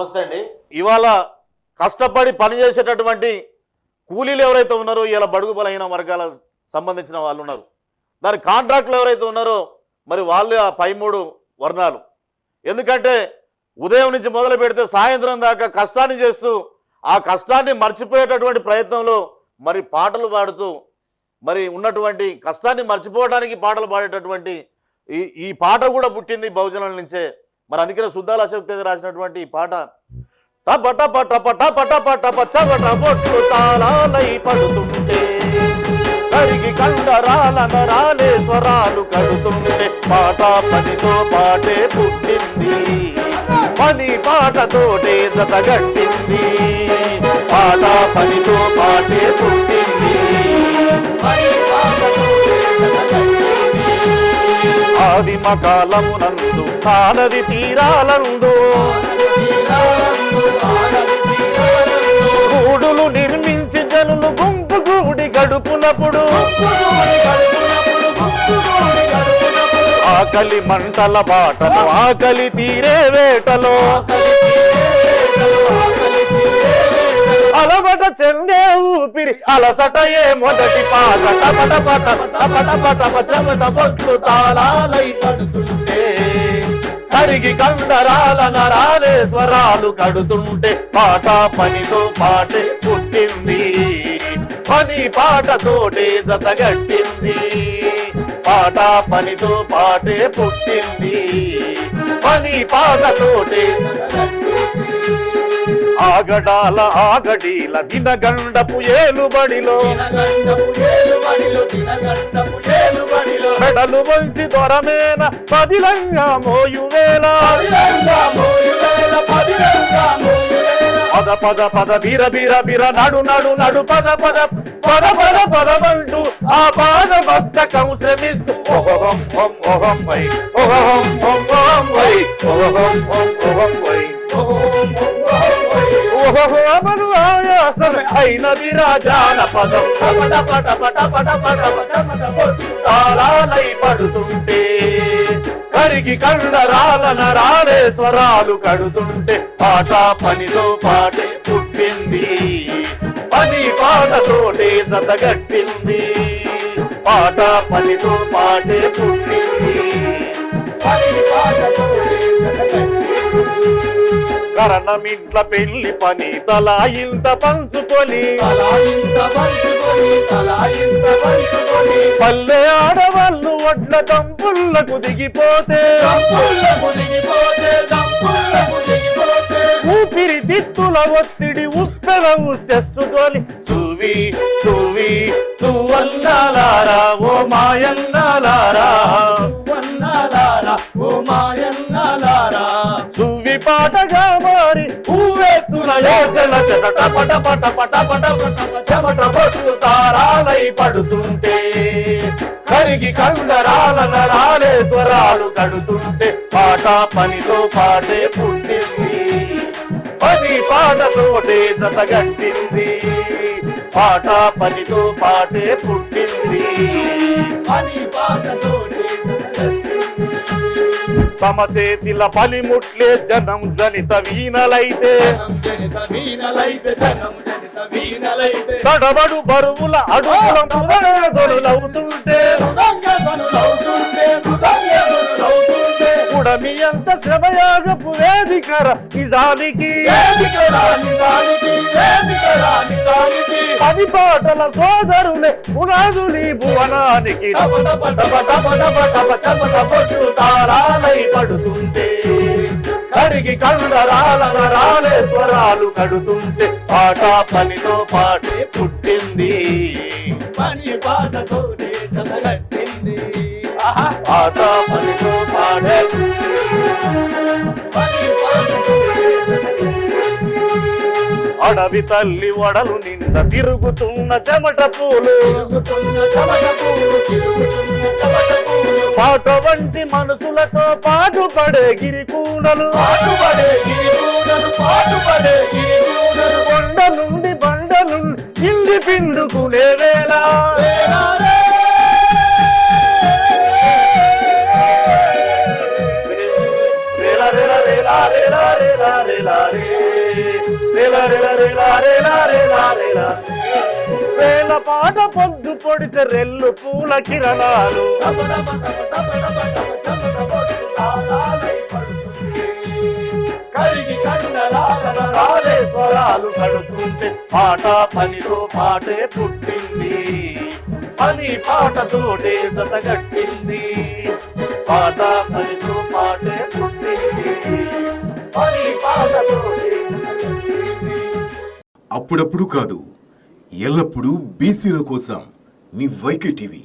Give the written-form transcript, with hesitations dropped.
నమస్తే అండి. ఇవాళ కష్టపడి పనిచేసేటటువంటి కూలీలు ఎవరైతే ఉన్నారో ఇలా బడుగు బలహీన వర్గాలకు సంబంధించిన వాళ్ళు ఉన్నారు. దాని కాంట్రాక్టులు ఎవరైతే ఉన్నారో మరి వాళ్ళు ఆ 13 వర్ణాలు. ఎందుకంటే ఉదయం నుంచి మొదలు పెడితే సాయంత్రం దాకా కష్టాన్ని చేస్తూ ఆ కష్టాన్ని మర్చిపోయేటటువంటి ప్రయత్నంలో మరి పాటలు పాడుతూ మరి ఉన్నటువంటి కష్టాన్ని మర్చిపోవడానికి పాటలు పాడేటటువంటి ఈ పాట కూడా పుట్టింది బహుజనుల నుంచే. మరి అందుకనే సుద్దాల అశోక్ తేజ రాసినటువంటి ఈ పాట టప టప టప టప టప టప చవట బొట్లు తాళాలై పడుతుంటే కరిగి కండరాల నరాలే స్వరాలు కడుతుంటే పాట పనితో పాటే పుట్టింది, పని పాటతోటే జతగట్టింది. పాట పనితో పాటే పుట్టింది, ఆదిమ కాలమునందు కానది తీరాలందు గూడులు నిర్మించి జనులు గుంపు గూడి గడుపునప్పుడు ఆకలి మంటల బాటలో ఆకలి తీరే వేటలో అలబట చెందే ఊపిరి అలసటయే మొదటి పాట టపట పట టపట పట పచమట బొట్లు తాళాలై పడుతుంటే కరిగి కండరాల నరాలే స్వరాలు కడుతుంటే పాట పనితో పాటే పుట్టింది, పని పాటతోటే జతగట్టింది. పాట పనితో పాటే పుట్టింది, పని పాటతోటే ఆగడాల ఆగడీల దినగండపు ఏలుబడిలో మెడలు వంచి దొరమేన పదిలంగా మోయువేళ పద పద పద బిర బిర బిర నడు నడు నడు పద పద పద పద పదమంటూ ఆ పాద మస్తకం శ్రమిస్తూ ఓహం ఓం ఓహం వై ఓహం ఓం ఓం వై ఓహం ఓం ఓహం వై ఓహోమను ఆయాసం అయినది రాజాన పదం పట పట పట పట పట తాళాలై పడుతుంటే కరిగి కండరాల నరాలే స్వరాలు కడుతుంటే పాట పనితో పాటే పుట్టింది, పని పాటతోటే జతగట్టింది. పాట పనితో పాటే పుట్టింది, పని పాటతోటే జతగట్టింది. కరణమింట్ల పెళ్లి పని తలా ఇంత పంచుకొని పల్లె ఆడవాళ్ళు ఒడ్ల తంపుళ్లకు దిగిపోతే ఊపిరి తిత్తుల ఒత్తిడి ఉప్పెల ఉస్సెస్సుతోని సువి సువి సువన్నాలారా ఓ మాయన్నాలారా ఓ మాయన్నాలారా సువి పాటగా మారి ఊవెత్తున యోసన చెట పట పట పట పట చెమట బొట్లు తారాలై పడుతుంటే కరిగి కండరాల నరాలే స్వరాలు కడుతుంటే పాట పనితో పాటే పుట్టింది, పని పాటతోటే జతగట్టింది. పాట పనితో పాటే పుట్టింది, పని పాటతోటే తమ చేతిల పలిముట్లే జనం జనిత వీణలైతే తడబడు బరువుల అడుగుల దొరులవుతుంటే ఉడమి ఎంత శ్రమయాగపు వేదికర నిజానికి పని పాటల సోదరులే పునాదుని భువనానికి తాళాలై పడుతుంటే కరిగి కండరాల నరాలే స్వరాలు కడుతుంటే పాట పనితో పాటే పుట్టింది, పని పాటతోటే జతగట్టింది. పాట పనితో పాటే అడవి తల్లి వడలు నింద తిరుగుతున్న చెమట పూలు పాట వంటి మనసులతో పాటుపడే గిరికూనలు కొండ నుండి బండ నుండి ఇల్లి పిండుకునే వేళ రేలా రేలా రేలా రేలా రేలా రేలా రే వేల పాట పొద్దు పొడిచే రెల్లు పూల కిరణాలు కరిగి కండలాలే స్వరాలు కడుతుంటే పాట పనితో పాటే పుట్టింది పని పాటతోటే జతగట్టింది పాట పనితో పాటే పుట్టింది పని పాటతోటే జతగట్టింది. అప్పుడప్పుడు కాదు, ఎల్లప్పుడూ బీసీల కోసం మీ వైకే టీవీ.